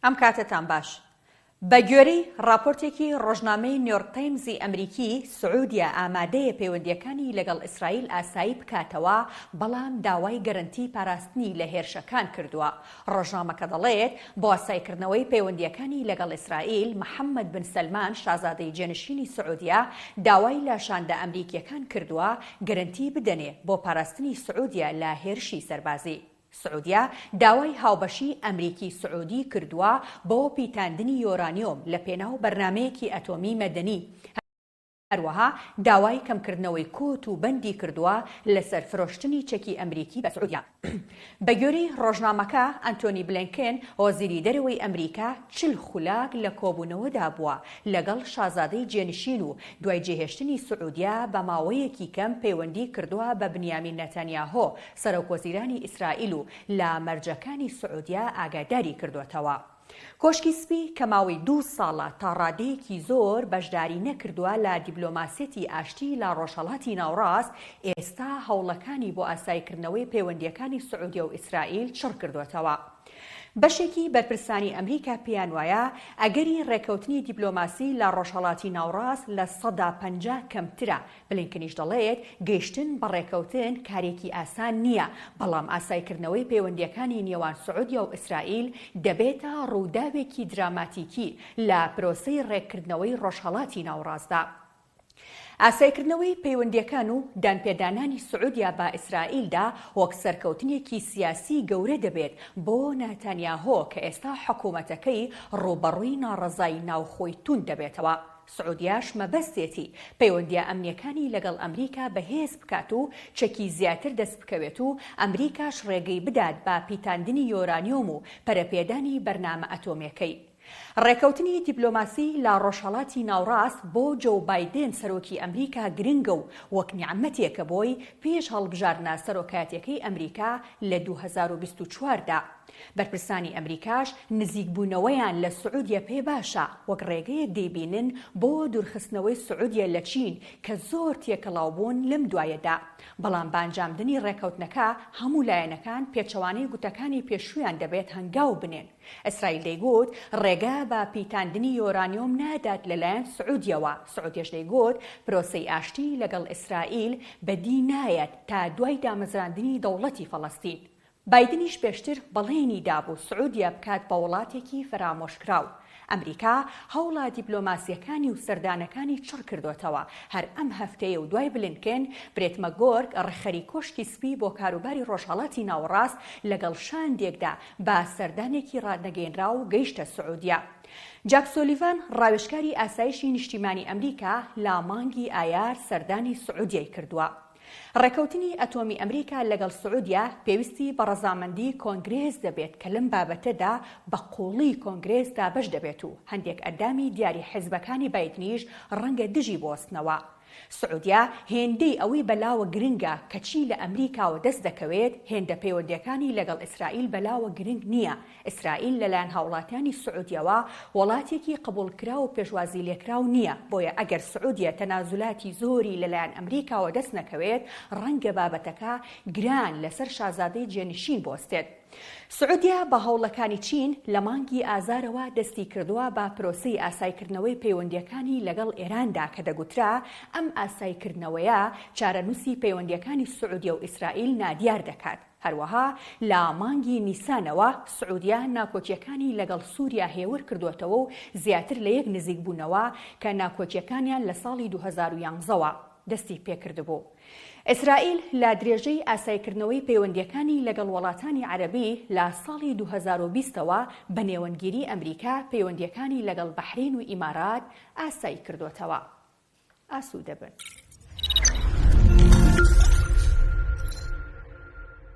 ئەم کاتتان باش. بە گوێرەی راپۆرتێکی ڕۆژنامەی نیویۆرک تایمزی ئەمریکی، سعودیا ئامادەیە پەیوەندیەکانی لەگەڵ ئیسرائیل ئاسایی بکاتەوە، بەڵام داوای گەرنتی پاراستنی لە هێرشەکان کردووە. ڕۆژنامەکە دەڵێت بۆ ئاسایکردنەوەی پەیوەندیەکانی لەگەڵ ئیسرائیل، محەممەد بن سەلمان شازادەی جێنشینی سعودیا داوای لاشاندە ئەمریکیەکان کردووە گەرنتی بدەنێ بۆ پاراستنی سعودیا لە هێرشی سەربازی. سعودیا داوای هاوبەشی ئەمریکی سعودی کردووە بۆ پیتاندنی یۆرانیۆم لە پێناو بەرنامەیەکی ئەتۆمی مەدەنی. هەروەها داوای کەمکردنەوەی کۆت و بەندی کردووە لەسەر فرۆشتنی چەکی ئەمریکی بە سعودیا. بە گوێرەی ڕۆژنامەکە، ئەنتۆنی بلینکن، وەزیری دەرەوەی ئەمریکا 40 خولاک لە کۆبوونەوەدا بووە لەگەڵ شازادەی جێنشین و دوای جێهێشتنی سعودیا بە ماوەیەکی کەم پەیوەندی کردووە بە بنیامین نەتانیاهۆ، سەرۆکوەزیرانی ئیسرائیل، و لە مەرجەکانی سعودیا ئاگاداری کردوێتەوە. کۆشکی سپی کە ماوەی 2 ساڵە تا ڕادەیەکی زۆر بەشداری نەکردووە لە دیبلۆماسیەتی ئاشتی لە ڕۆژهەڵاتی ناوڕاست، ئێستا هەوڵەکانی بۆ ئاسایکردنەوەی پەیوەندیەکانی سعودیا و ئیسرائیل چڕ کردوێتەوە. بەشێکی بەرپرسانی ئەمریکا پێیان وایە ئەگەری ڕێکەوتنی دیبلۆماسی لە ڕۆژهەڵاتی ناوڕاست لە 150 کەمترە. بلینکنیش دەڵێت گەیشتن بە ڕێکەوتن کارێکی ئاسان نییە، بەڵام ئاسایکردنەوەی پەیوەندیەکانی نێوان سعودیا و ئیسرائیل دەبێتە ڕووداوێکی دراماتیکی لە پرۆسەی ڕێککردنەوەی ڕۆژهەڵاتی ناوڕاستدا. ئاسایکردنەوەی پەیوەندیەکان و دانپێدانانی سعودیا بە ئیسرائیلدا وەک سەرکەوتنێکی سیاسی گەورە دەبێت بۆ نەتانیاهۆ کە ئێستا حکوومەتەکەی ڕوبەڕووی ناڕەزایی ناوخۆی تون دەبێتەوە. سعودیاش مەبەستێتی پەیوەندیە ئەمنیەکانی لەگەڵ ئەمریکا بەهێز بکات و چەکی زیاتر دەست بکەوێت و ئەمریکاش ڕێگەی بدات بە پیتاندنی یۆرانیۆم و پەرەپێدانی بەرنامە ئەتۆمیەکەی. ڕێکەوتنی دیبلۆماسی لە ڕۆژهەڵاتی ناوڕاست بۆ جۆ بایدن سەرۆکی ئەمریکا گرنگە و وەک نیعمەتێکە بۆی پێش هەڵبژاردنە سەرۆکایەتیەکەی ئەمریکا لە 2024دا. بەرپرسانی ئەمریکاش نزیکبوونەوەیان لە سعودیا پێ باشە، وەک ڕێگەیەک دەیبینن بۆ دوورخستنەوەی سعودیا لە چین کە زۆر تێکەڵاو بوون لەم دوایەدا. بەڵام بانجامدنی ڕێکەوتنەکە هەموو لایەنەکان پێچەوانەی گوتەکانی پێشوویان دەبێت هەنگاو بنێن. ئیسرائیل دەیگوت ڕێگا بە پیتاندنی یۆرانیۆم نادات لەلایەن سعودیەوە. سعودیەش دەیگوت پرۆسەی ئاشتی لەگەڵ ئیسرائیل بەدی نایەت تا دوای دامەزراندنی دەوڵەتی فەڵەستین. بایدنیش پێشتر بەڵێنی دابوو سعودیا بکات بە وڵاتێکی فرامۆشکراو. ئەمریکا هەوڵا دیبلۆماسیەکانی و سەردانەکانی چڕ کردوێتەوە. هەر ئەم هەفتەیە و دوای بلینکن، برێتمە گۆرگ ڕێخەری کۆشکی سپی بۆ کاروباری ڕۆژهەڵاتی ناوەڕاست لەگەڵ شاندێکدا با سەردانێکی ڕادنەگەیەنرا و گەیشتە سعودیا. جاک سۆلیڤان، ڕاوێژکاری ئاسایشی نیشتیمانی ئەمریکا، لە مانگی ئایار سەردانی سعودیای کردووە. ڕێکەوتنی ئەتۆمی ئەمریکا لەگەڵ سعودیا پێویستی بە ڕەزامەندی کۆنگرێس دەبێت کە لەم بابەتەدا بە قوڵی کۆنگرێس دابەش دەبێت و هەندێک ئەندامی دیاری حیزبەکانی بایدنیش ڕەنگە دژی بوەستنەوە. سعودیا هێندەی ئەوەی بەلاوە گرنگە کە چی لە ئەمریکاوە دەست دەکەوێت، هێندە پەیوەندیەکانی لەگەڵ ئیسرائیل بەلاوە گرنگ نییە. ئیسرائیل لەلایەن هاوڵاتیانی سعودیەوە وڵاتێکی قبوڵکرا و پێشوازی لێکراو نییە، بۆیە ئەگەر سعودیا تەنازولاتی زۆری لەلایەن ئەمریکاوە دەست نەکەوێت، ڕەنگە بابەتەکە گران لەسەر شازادەی جێنشین بوەستێت. سعودیا بە هەوڵەکانی چین لە مانگی ئازارەوە دەستی کردووە بە پرۆسەی ئاسایکردنەوەی پەیوەندیەکانی لەگەڵ ئێراندا کە دەگوترا ئەم ئاسایکردنەوەیە چارەنووسی پەیوەندیەکانی سعودیا و ئیسرائیل نادیار دەکات. هەروەها لە مانگی نیسانەوە سعودیا ناکۆچیەکانی لەگەڵ سووریا هێور کردوێتەوە و زیاتر لە یەک نزیک بوونەوە کە ناکۆچیەکانیان لە ساڵی 2011ەوە دەستی پێکردبوو. ئیسرائیل لە درێژەی ئاسایکردنەوەی پەیوەندیەکانی لەگەڵ وڵاتانی عەرەبی لە ساڵی 2020ەوە بە نێوەنگیری ئەمریکا پەیوەندیەکانی لەگەڵ بەحرین و ئیمارات ئاسایی کردوێتەوە. ئاسوودە بن.